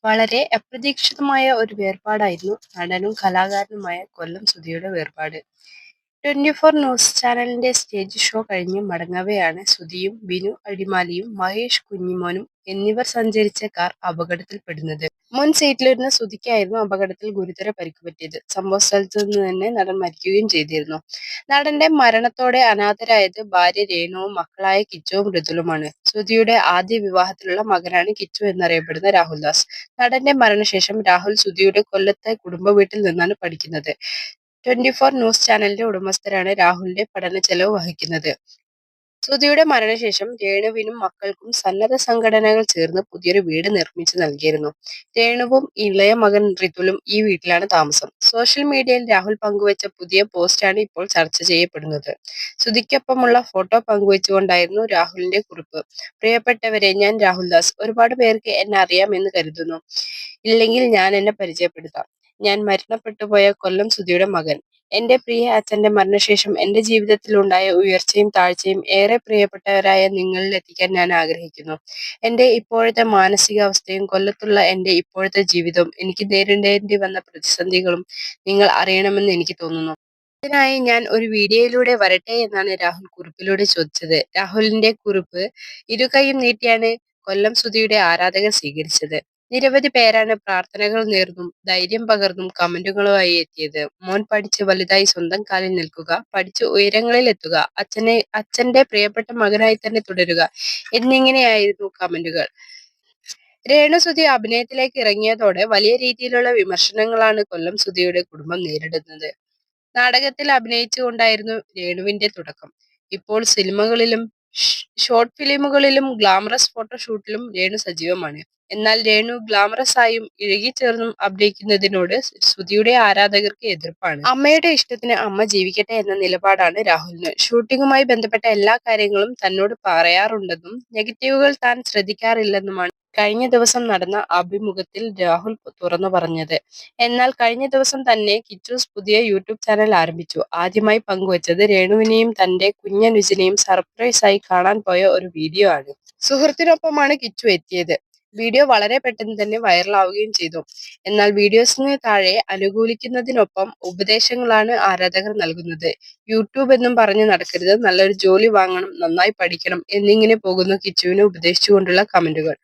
വളരെ അപ്രതീക്ഷിതമായ ഒരു വേർപാടായിരുന്നു നടനും കലാകാരനുമായ കൊല്ലം സുധിയുടെ വേർപാട്. 24 ന്യൂസ് ചാനലിന്റെ സ്റ്റേജ് ഷോ കഴിഞ്ഞ് മടങ്ങവെയാണ് സുധിയും ബിനു അടിമാലിയും മഹേഷ് കുഞ്ഞിമോനും എന്നിവർ സഞ്ചരിച്ച കാർ അപകടത്തിൽപ്പെടുന്നത്. മുൻ സീറ്റിലിരുന്ന സുധിക്കായിരുന്നു അപകടത്തിൽ ഗുരുതര പരിക്ക് പറ്റിയത്. സംഭവ സ്ഥലത്തു നിന്ന് തന്നെ നടൻ മരിക്കുകയും ചെയ്തിരുന്നു. നടന്റെ മരണത്തോടെ അനാഥരായത് ഭാര്യ രേണുവും മക്കളായ കിച്ചുവും മൃദുലുമാണ്. സുധിയുടെ ആദ്യ വിവാഹത്തിലുള്ള മകനാണ് കിച്ചു എന്നറിയപ്പെടുന്ന രാഹുൽ ദാസ്. നടന്റെ മരണശേഷം രാഹുൽ സുധിയുടെ കൊല്ലത്തെ കുടുംബ വീട്ടിൽ നിന്നാണ് പഠിക്കുന്നത്. 24 ന്യൂസ് ചാനലിന്റെ ഉടമസ്ഥരാണ് രാഹുലിന്റെ പഠന ചെലവ് വഹിക്കുന്നത്. സുധിയുടെ മരണശേഷം രേണുവിനും മക്കൾക്കും സന്നദ്ധ സംഘടനകൾ ചേർന്ന് പുതിയൊരു വീട് നിർമ്മിച്ചു നൽകിയിരുന്നു. രേണുവും ഇളയ മകൻ ഋതുലും ഈ വീട്ടിലാണ് താമസം. സോഷ്യൽ മീഡിയയിൽ രാഹുൽ പങ്കുവച്ച പുതിയ പോസ്റ്റാണ് ഇപ്പോൾ ചർച്ച ചെയ്യപ്പെടുന്നത്. സുധിക്കൊപ്പമുള്ള ഫോട്ടോ പങ്കുവച്ചുകൊണ്ടായിരുന്നു രാഹുലിന്റെ കുറിപ്പ്. പ്രിയപ്പെട്ടവരെ, ഞാൻ രാഹുൽ ദാസ്. ഒരുപാട് പേർക്ക് എന്നെ അറിയാമെന്ന് കരുതുന്നു. ഇല്ലെങ്കിൽ ഞാൻ എന്നെ പരിചയപ്പെടുത്താം. ഞാൻ മരണപ്പെട്ടുപോയ കൊല്ലം സുധിയുടെ മകൻ. എന്റെ പ്രിയ അച്ഛന്റെ മരണശേഷം എന്റെ ജീവിതത്തിലുണ്ടായ ഉയർച്ചയും താഴ്ചയും ഏറെ പ്രിയപ്പെട്ടവരായ നിങ്ങളിൽ എത്തിക്കാൻ ഞാൻ ആഗ്രഹിക്കുന്നു. എന്റെ ഇപ്പോഴത്തെ മാനസികാവസ്ഥയും കൊല്ലത്തുള്ള എന്റെ ഇപ്പോഴത്തെ ജീവിതവും എനിക്ക് നേരിടേണ്ടി വന്ന പ്രതിസന്ധികളും നിങ്ങൾ അറിയണമെന്ന് എനിക്ക് തോന്നുന്നു. ഇതിനായി ഞാൻ ഒരു വീഡിയോയിലൂടെ വരട്ടെ എന്നാണ് രാഹുൽ കുറിപ്പിലൂടെ ചോദിച്ചത്. രാഹുലിന്റെ കുറിപ്പ് ഇരുകൈയും നീട്ടിയാണ് കൊല്ലം സുധിയുടെ ആരാധകർ സ്വീകരിച്ചത്. നിരവധി പേരാണ് പ്രാർത്ഥനകൾ നേർന്നും ധൈര്യം പകർന്നും കമന്റുകളുമായി എത്തിയത്. മോൻ പഠിച്ച് വലുതായി സ്വന്തം കാലിൽ നിൽക്കുക, പഠിച്ച് ഉയരങ്ങളിൽ എത്തുക, അച്ഛന്റെ പ്രിയപ്പെട്ട മകനായി തന്നെ തുടരുക എന്നിങ്ങനെയായിരുന്നു കമന്റുകൾ. രേണു സുധി അഭിനയത്തിലേക്ക് ഇറങ്ങിയതോടെ വലിയ രീതിയിലുള്ള വിമർശനങ്ങളാണ് കൊല്ലം സുധിയുടെ കുടുംബം നേരിടുന്നത്. നാടകത്തിൽ അഭിനയിച്ചുകൊണ്ടായിരുന്നു രേണുവിന്റെ തുടക്കം. ഇപ്പോൾ സിനിമകളിലും ഷോർട്ട് ഫിലിമുകളിലും ഗ്ലാമറസ് ഫോട്ടോഷൂട്ടിലും രേണു സജീവമാണ്. എന്നാൽ രേണു ഗ്ലാമറസ് ആയും ഇഴുകിച്ചേർന്നും അഭിനയിക്കുന്നതിനോട് സുധിയുടെ ആരാധകർക്ക് എതിർപ്പാണ്. അമ്മയുടെ ഇഷ്ടത്തിന് അമ്മ ജീവിക്കട്ടെ എന്ന നിലപാടാണ് രാഹുലിന്. ഷൂട്ടിങ്ങുമായി ബന്ധപ്പെട്ട എല്ലാ കാര്യങ്ങളും തന്നോട് പറയാറുണ്ടെന്നും നെഗറ്റീവുകൾ താൻ ശ്രദ്ധിക്കാറില്ലെന്നുമാണ് കഴിഞ്ഞ ദിവസം നടന്ന അഭിമുഖത്തിൽ രാഹുൽ തുറന്നു പറഞ്ഞത്. എന്നാൽ കഴിഞ്ഞ ദിവസം തന്നെ കിച്ചൂസ് പുതിയ യൂട്യൂബ് ചാനൽ ആരംഭിച്ചു. ആദ്യമായി പങ്കുവച്ചത് രേണുവിനെയും തന്റെ കുഞ്ഞനുജനെയും സർപ്രൈസായി കാണാൻ പോയ ഒരു വീഡിയോ ആണ്. സുഹൃത്തിനൊപ്പമാണ് കിച്ചു എത്തിയത്. വീഡിയോ വളരെ പെട്ടെന്ന് തന്നെ വൈറലാവുകയും ചെയ്തു. എന്നാൽ വീഡിയോസിന് താഴെ അനുകൂലിക്കുന്നതിനൊപ്പം ഉപദേശങ്ങളാണ് ആരാധകർ നൽകുന്നത്. യൂട്യൂബ് എന്നും പറഞ്ഞു നടക്കരുത്, നല്ലൊരു ജോലി വാങ്ങണം, നന്നായി പഠിക്കണം എന്നിങ്ങനെ പോകുന്നു കിച്ചുവിനെ ഉപദേശിച്ചുകൊണ്ടുള്ള കമന്റുകൾ.